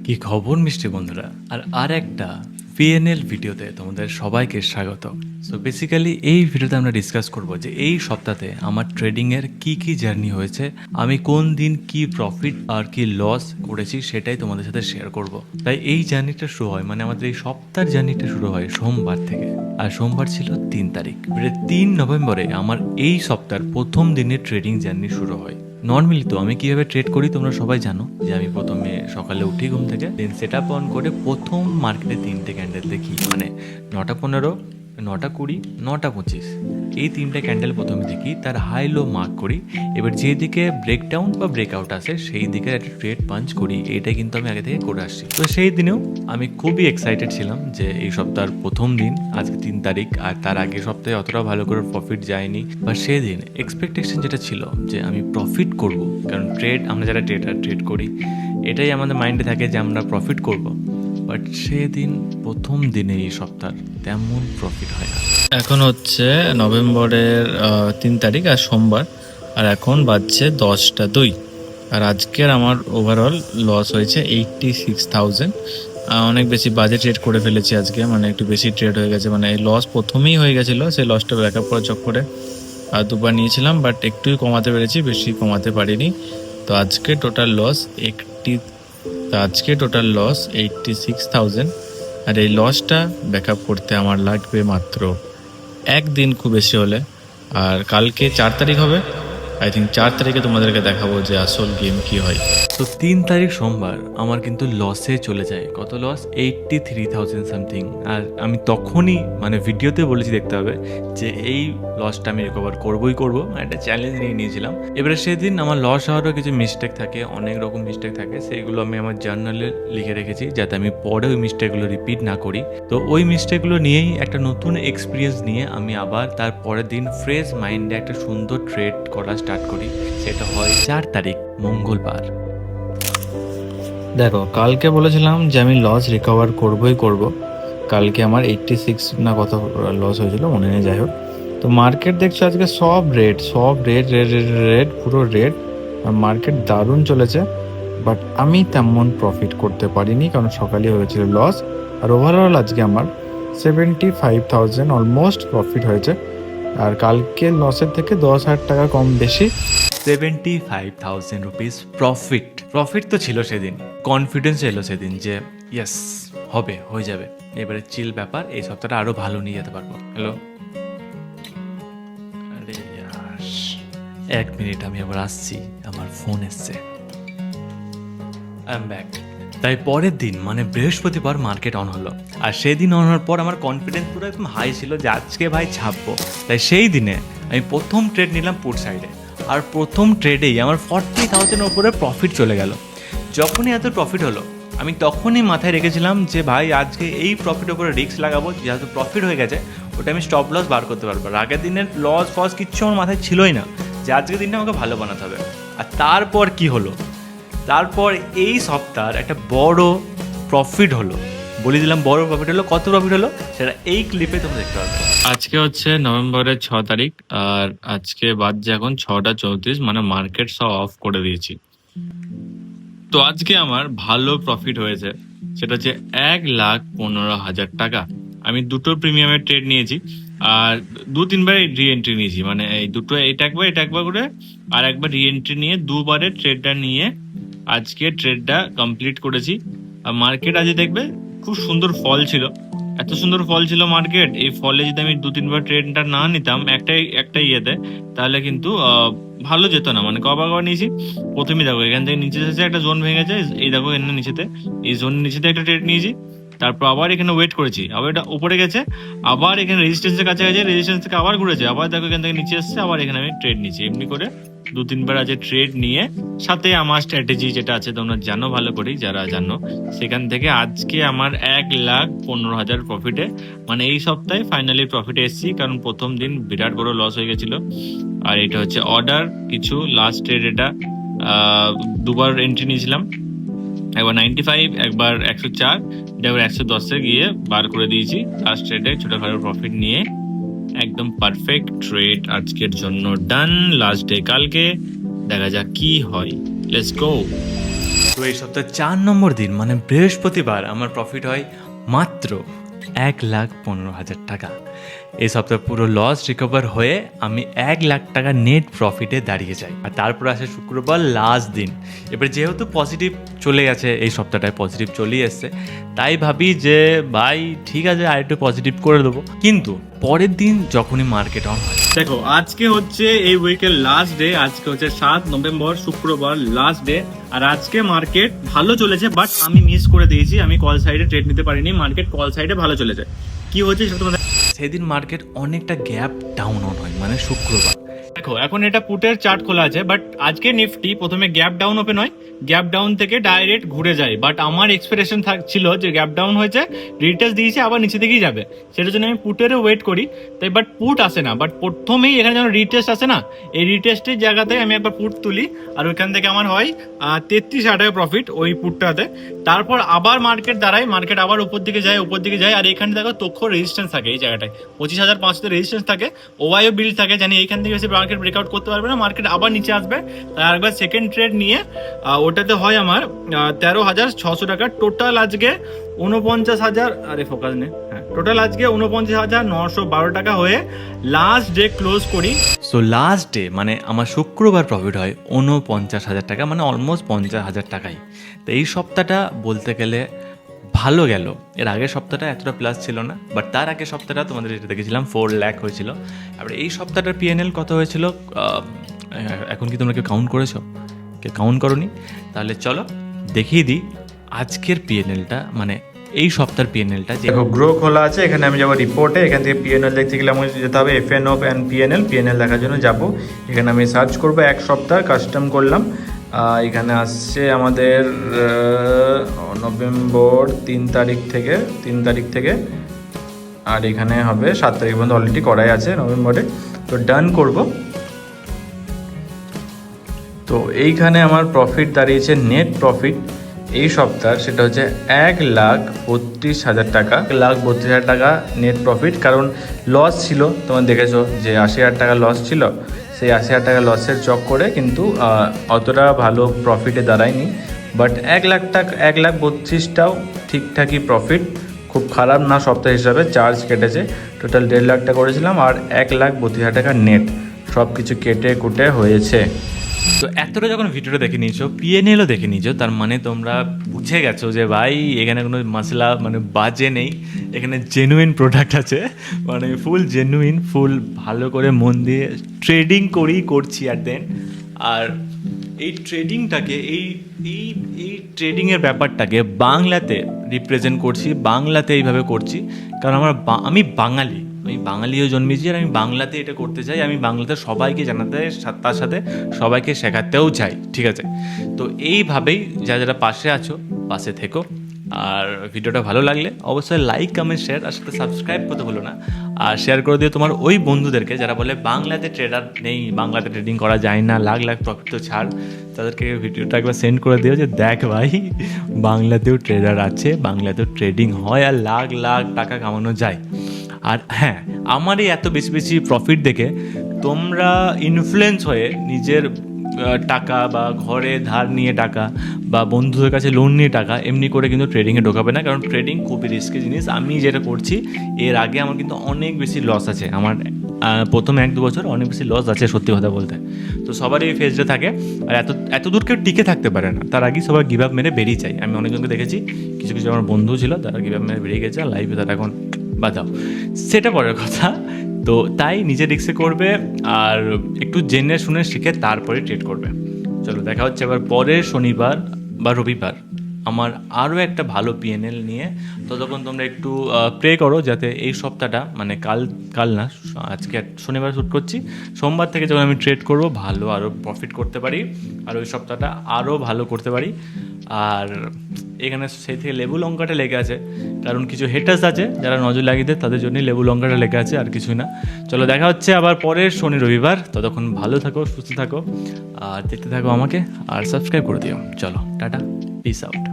কি খবর মিষ্টি বন্ধুরা, আর একটা পিএনএল ভিডিওতে তোমাদের সবাইকে স্বাগত। সো বেসিক্যালি এই ভিডিওতে আমরা ডিসকাস করব যে এই সপ্তাহে আমার ট্রেডিংয়ের কি কি জার্নি হয়েছে, আমি কোন দিন কি প্রফিট আর কি লস করেছি সেটাই তোমাদের সাথে শেয়ার করব। তাই এই জার্নিটা শুরু হয়, মানে আমাদের এই সপ্তাহের জার্নিটা শুরু হয় সোমবার থেকে। আর সোমবার ছিল 3 তারিখ, 3 নভেম্বরে আমার এই সপ্তাহের প্রথম দিনের ট্রেডিং জার্নি শুরু হয়। নর্মালি তো আমি কিভাবে ট্রেড করি তোমরা সবাই জানো, যে আমি প্রথমে সকালে উঠি ঘুম থেকে, দেন সেট আপ অন করে প্রথম মার্কেটে 3টে ক্যান্ডেল দেখি, মানে 9টা 15, 9টা 20, 9টা 25, এই 3টে ক্যান্ডেল প্রথমে দেখি, তার হাই লো মার্ক করি। এবার যেদিকে ব্রেকডাউন বা ব্রেকআউট আসে সেই দিকে একটা ট্রেড পাঞ্চ করি। এইটা কিন্তু আমি আগে থেকে করে আসছি। তো সেই দিনেও আমি খুবই এক্সাইটেড ছিলাম যে এই সপ্তাহের প্রথম দিন, আজকে 3 তারিখ, আর তার আগের সপ্তাহে অতটা ভালো করে প্রফিট যায়নি। বা সেদিন এক্সপেকটেশন যেটা ছিল যে আমি প্রফিট করব, কারণ আমরা যারা ট্রেড করি এটাই আমাদের মাইন্ডে থাকে যে আমরা প্রফিট করব। বাট সেদিন প্রথম দিনে এই সপ্তাহ তেমন প্রফিট হয় না। এখন হচ্ছে নভেম্বরের 3 তারিখ আর সোমবার, আর এখন বাজছে 10টা 2। আর আজকের আমার ওভারঅল লস হয়েছে 86,000। অনেক বেশি বাজে ট্রেড করে ফেলেছি আজকে, মানে একটু বেশি ট্রেড হয়ে গেছে। মানে এই লস প্রথমেই হয়ে গেছিলো, সেই লসটা ব্যাকআপ করার চক্করে আর দুবার নিয়েছিলাম, বাট একটুই কমাতে পেরেছি, বেশি কমাতে পারিনি। তো আজকে টোটাল লস 86,000। আর এই লসটা ব্যাকআপ করতে আমার লাগবে মাত্র একদিন খুব বেশি হলে। আর কালকে 4 তারিখ হবে, আই থিঙ্ক 4 তারিখে তোমাদেরকে দেখাবো যে আসল গেম কি হয়। তো 3 তারিখ সোমবার আমার কিন্তু লসে চলে যায়। কত লস? 83,000 সামথিং। আর আমি তখনই মানে ভিডিওতে বলেছি, দেখতে হবে, যে এই লসটা আমি রিকভার করবই করবো, একটা চ্যালেঞ্জ নিয়ে নিয়েছিলাম। এবারে সেদিন আমার লস হওয়ারও কিছু মিস্টেক থাকে, অনেক রকম মিস্টেক থাকে, সেইগুলো আমি আমার জার্নালে লিখে রেখেছি যাতে আমি পরে ওই মিস্টেকগুলো রিপিট না করি। তো ওই মিস্টেকগুলো নিয়েই একটা নতুন এক্সপিরিয়েন্স নিয়ে আমি আবার তার পরের দিন ফ্রেশ মাইন্ডে একটা সুন্দর ট্রেড করা স্টার্ট করি। সেটা হয় 4 তারিখ মঙ্গলবার। দেখো, কালকে বলেছিলাম যে আমি লস রিকভার করবই করব। কালকে আমার 86 না কত লস হয়েছিল মনে নেই, যাই হোক। তো মার্কেট দেখছো আজকে সব রেড, রেড, পুরো রেড। আর মার্কেট দারুণ চলেছে, বাট আমি তেমন প্রফিট করতে পারিনি, কারণ সকালে হয়েছিল লস। আর ওভারঅল আজকে আমার 75,000 অলমোস্ট প্রফিট হয়েছে। আর কালকে লসের থেকে 10,000 টাকা কম বেশি। 75,000 রুপিস প্রফিট তো ছিল সেদিন। কনফিডেন্স এলো সেদিন যে ইয়েস, হয়ে যাবে। এবারে চিল ব্যাপার, এই সপ্তাহটা আরো ভালো নিয়ে যেতে পারবো। হ্যালো, আরে ইয়ার, 1 মিনিট, আমি আবার আসছি, আমার ফোন এসছে। I am back. তাই পরের দিন মানে বৃহস্পতিবার মার্কেট অন হলো, আর সেদিন অন হওয়ার পর আমার কনফিডেন্স পুরো একদম হাই ছিল যে আজকে ভাই ছাপবো। তাই সেই দিনে আমি প্রথম ট্রেড নিলাম পুট সাইডে, আর প্রথম ট্রেডেই আমার 40,000 ওপরে প্রফিট চলে গেল। যখনই এত প্রফিট হলো আমি তখনই মাথায় রেখেছিলাম যে ভাই আজকে এই প্রফিট ওপরে রিস্ক লাগাবো, যেহেতু প্রফিট হয়ে গেছে ওটা আমি স্টপ লস বার করতে পারবো। আগের দিনের লস ফস কিচ্ছু আমার মাথায় ছিলই না, যে আজকের দিনটা আমাকে ভালো বানাতে হবে। আর তারপর কি হলো, তারপর এই সপ্তাহের একটা বড় প্রফিট হলো। বলে দিলাম বড় প্রফিট হলো। কত প্রফিট হলো সেটা এই ক্লিপে তোমরা দেখতে পাবে। আজকে হচ্ছে নভেম্বরের 6 তারিখ, আর আজকে বাজছে এখন 6টা 34, মানে মার্কেট সব অফ করে দিয়েছি। তো আজকে আমার ভালো প্রফিট হয়েছে, সেটা হচ্ছে 1,15,000 টাকা। আমি দুটো প্রিমিয়ামের ট্রেড নিয়েছি, আর 2-3বার রি এন্ট্রি নিয়েছি, মানে এই দুটো, এটা একবার করে, আর একবার রি এন্ট্রি নিয়ে দুবারে ট্রেডটা নিয়ে আজকে ট্রেডটা কমপ্লিট করেছি। আর মার্কেট আজ দেখবে খুব সুন্দর ফল ছিল, এত সুন্দর ফল ছিল মার্কেট। এই ফলে যদি আমি 2-3বার ট্রেডটা না নিতাম একটা ইয়েতে, তাহলে কিন্তু ভালো যেত না। মানে কবার নিয়েছি, প্রথমেই দেখো এখান থেকে নিচে এসেছে, একটা জোন ভেঙে যায়, এই দেখো এখানে নিচেতে, এই জোনের নিচেতে একটা ট্রেড নিয়েছি। তারপর আবার এখানে ওয়েট করেছি, আবার এটা উপরে গেছে, আবার এখানে রেজিস্ট্যান্সের কাছে গেছে, রেজিস্ট্যান্স থেকে আবার ঘুরেছে, আবার দেখো এখান থেকে নিচে এসছে, আবার এখানে আমি ট্রেড নিয়েছি। এমনি করে 2-3বার আজ ট্রেড নিয়ে, সাথে আমার স্ট্র্যাটেজি যেটা আছে তোমরা জানো ভালো করেই, যারা জানো, সেখান থেকে আজকে আমার 1,15,000 প্রফিটে, মানে এই সপ্তাহে ফাইনালি প্রফিটে এসেছি। কারণ প্রথম দিন বিরাট বড় লস হয়ে গেছিল। আর এটা হচ্ছে অর্ডার কিছু লাস্ট ট্রেড, এটা দুবার এন্ট্রি নিয়েছিলাম, একবার 95, একবার 104, একবার 110-এ গিয়ে বার করে দিয়েছি লাস্ট ট্রেডে ছোটখাটো প্রফিট নিয়ে। একদম পারফেক্ট ট্রেড আজকের জন্য ডান। লাস্ট ডে কালকে, দেখা যাক কি হয়। Let's go. তো এই সপ্তাহে 4 নম্বর দিন মানে বৃহস্পতিবার আমার প্রফিট হয় মাত্র 1,15,000 টাকা। এই সপ্তাহে পুরো লস রিকভার হয়ে আমি 1,00,000 টাকা নেট প্রফিটে দাঁড়িয়ে যাই। আর তারপর আসে শুক্রবার লাস্ট দিন। এবার যেহেতু পজিটিভ চলে গেছে, এই সপ্তাহটায় পজিটিভ চলেই এসছে, তাই ভাবি যে ভাই ঠিক আছে আর একটু পজিটিভ করে দেবো। কিন্তু পরের দিন যখনই মার্কেট অন হয়, দেখো আজকে হচ্ছে এই উইকের লাস্ট ডে, আজকে হচ্ছে 7 নভেম্বর শুক্রবার লাস্ট ডে। আর আজকে মার্কেট ভালো চলেছে, বাট আমি মিস করে দিয়েছি, আমি কল সাইডে ট্রেড নিতে পারিনি। মার্কেট কল সাইডে ভালো চলেছে। কি হচ্ছে সেটা তোমাদের সেদিন মার্কেট অনেকটা গ্যাপ ডাউন অন হয় মানে শুক্রবার। দেখো এখন এটা পুটের চার্ট খোলা আছে, বাট আজকে নিফটি প্রথমে গ্যাপ ডাউন ওপেন হয়, গ্যাপ ডাউন থেকে ডাইরেক্ট ঘুরে যায়। বাট আমার এক্সপেকটেশন ছিল যে গ্যাপ ডাউন হয়েছে, রিটেস্ট দিয়েছে, আবার নিচে দিকেই যাবে, সেটার জন্য আমি পুটেরও ওয়েট করি। তাই বাট পুট আসে না, বাট প্রথমেই এখানে যেন রিটেস্ট আসে না, এই রিটেস্টের জায়গাতে আমি একবার পুট তুলি আর ওইখান থেকে আমার হয় 33,000 টাকা প্রফিট ওই পুটটাতে। তারপর আবার মার্কেট দাঁড়ায়, মার্কেট আবার উপর দিকে যায়, আর এখানে দেখো তক্ষ রেজিস্ট্যান্স থাকে এই জায়গাটায় 25,500 রেজিস্ট্যান্স থাকে, ওয়াইও বিল্ড থাকে, জানি এইখান থেকে বেশি মার্কেট ব্রেকআউট করতে পারবে না, মার্কেট আবার নিচে আসবে। তাই আরেকবার সেকেন্ড ট্রেড নিয়ে ওটাতে হয় আমার 13,600 টাকা। টোটাল আজকে 49,000, আরে ফোকাস নেই, হ্যাঁ টোটাল আজকে 49,912 টাকা হয়ে লাস্ট ডে ক্লোজ করি। সো লাস্ট ডে মানে আমার শুক্রবার প্রফিট হয় 49,000 টাকা, মানে অলমোস্ট 50,000 টাকাই। তো এই সপ্তাহটা বলতে গেলে ভালো গেল। এর আগের সপ্তাহটা এতটা প্লাস ছিল না, বাট তার আগের সপ্তাহটা তোমাদের যেটা দেখেছিলাম 4 লাখ হয়েছিল। এবার এই সপ্তাহটার পিএনএল কত হয়েছিল এখন কি তোমরা কেউ কাউন্ট করেছো? কেউ কাউন্ট করোনি? তাহলে চলো দেখিয়ে দিই আজকের পিএনএলটা, মানে এই সপ্তাহের পিএনএলটা। দেখো গ্রো খোলা আছে, এখানে আমি যাবো রিপোর্টে, এখান থেকে পিএনএল দেখতে গেলে আমাকে যেতে হবে এফএনও অ্যান্ড পিএনএল দেখার জন্য যাব। এখানে আমি সার্চ করবো এক সপ্তাহ, কাস্টম করলাম। এখানে আসছে আমাদের নভেম্বর 3 তারিখ থেকে, আর এখানে হবে 7 তারিখ পর্যন্ত অলরেডি করাই আছে নভেম্বরে। তো ডান করব। তো এইখানে আমার প্রফিট দাঁড়িয়েছে, নেট প্রফিট এই সপ্তাহ সেটা হচ্ছে 1,32,000 টাকা। 1,32,000 টাকা নেট প্রফিট, কারণ লস ছিল, তোমার দেখেছো যে 80,000 টাকা লস ছিল। সেই 80,000 টাকা লসের চক্করে কিন্তু অতটা ভালো প্রফিটে দাঁড়ায়নি। বাট 1,32,000টাও ঠিকঠাকই প্রফিট, খুব খারাপ না সপ্তাহ হিসাবে। চার্জ কেটেছে, টোটাল 1.5 লাখ টাকা করেছিলাম, আর 1,32,000 টাকা নেট সব কিছু কেটে কুটে হয়েছে। তো এতটা যখন ভিডিওটা দেখে নিয়েছো, পিএনএলও দেখে নিয়েছো, তার মানে তোমরা বুঝে গেছো যে ভাই এখানে কোনো মশলা মানে বাজে নেই, এখানে জেনুইন প্রোডাক্ট আছে, মানে ফুল জেনুইন, ফুল ভালো করে মন দিয়ে ট্রেডিং করছি আর দেন। আর এই ট্রেডিংটাকে এই এই এই ট্রেডিংয়ের ব্যাপারটাকে বাংলাতে রিপ্রেজেন্ট করছি, বাংলাতে এইভাবে করছি, কারণ আমি বাঙালি, আমি বাঙালিও জন্মেছি, আর আমি বাংলাতে এটা করতে চাই, আমি বাংলাতে সবাইকে জানাতে, তার সাথে সবাইকে শেখাতেও চাই, ঠিক আছে? তো এইভাবেই যারা পাশে আছো পাশে থেকো। আর ভিডিওটা ভালো লাগলে অবশ্যই লাইক কমেন্ট শেয়ার, আর সাথে সাবস্ক্রাইব করতে ভুলো না। আর শেয়ার করে দিও তোমার ওই বন্ধুদেরকে যারা বলে বাংলাতে ট্রেডার নেই, বাংলাতে ট্রেডিং করা যায় না, লাখ লাখ প্রফিট তো ছাড়। তাদেরকে ভিডিওটা একবার সেন্ড করে দিও যে দেখ ভাই বাংলাতেও ট্রেডার আছে, বাংলাতেও ট্রেডিং হয়, আর লাখ লাখ টাকা কামানো যায়। আর হ্যাঁ, আমার এই এত বেশি বেশি প্রফিট দেখে তোমরা ইনফ্লুয়েন্স হয়ে নিজের টাকা বা ঘরে ধার নিয়ে টাকা বা বন্ধুদের কাছে লোন নিয়ে টাকা এমনি করে কিন্তু ট্রেডিংয়ে ঢোকাবে না, কারণ ট্রেডিং খুবই রিস্কি জিনিস। আমি যেটা করছি এর আগে আমার কিন্তু অনেক বেশি লস আছে, আমার প্রথম 1-2 বছর অনেক বেশি লস আছে সত্যি কথা বলতে। তো সবারই এই ফেজটা থাকে, আর এত দূর কেউ টিকে থাকতে পারে না, তার আগেই সবাই গিভ আপ মেরে বেরিয়ে যায়। আমি অনেকজনকে দেখেছি, কিছু কিছু আমার বন্ধু ছিল তারা গিভ আপ মেরে বেরিয়ে গেছে, আর লাইফে তারা এখন বাঁচাও, সেটা পরের কথা। তো তাই নিজের রিস্কে করবে, আর একটু জেনে শুনে শিখে তারপরে ট্রেড করবে। চলো দেখা হচ্ছে আবার পরের শনিবার বা রবিবার আমার আরও একটা ভালো পিএনএল নিয়ে। ততক্ষণ তোমরা একটু প্রে করো যাতে এই সপ্তাহটা, মানে কাল না, আজকে শনিবার শ্যুট করছি, সোমবার থেকে যখন আমি ট্রেড করব ভালো আরও প্রফিট করতে পারি, আর ওই সপ্তাহটা আরও ভালো করতে পারি। আর এখানে সেই থেকে লেবু লঙ্কাটা লেগে আছে, কারণ কিছু হেটার্স আছে যারা নজর লাগিয়ে দেয়, তাদের জন্যই লেবু লঙ্কাটা লেগে আছে, আর কিছুই না। চলো দেখা হচ্ছে আবার পরের শনি রবিবার, ততক্ষণ ভালো থাকো, সুস্থ থাকো, আর দেখতে থাকো আমাকে, আর সাবস্ক্রাইব করে দিও। চলো টাটা, পিস আউট।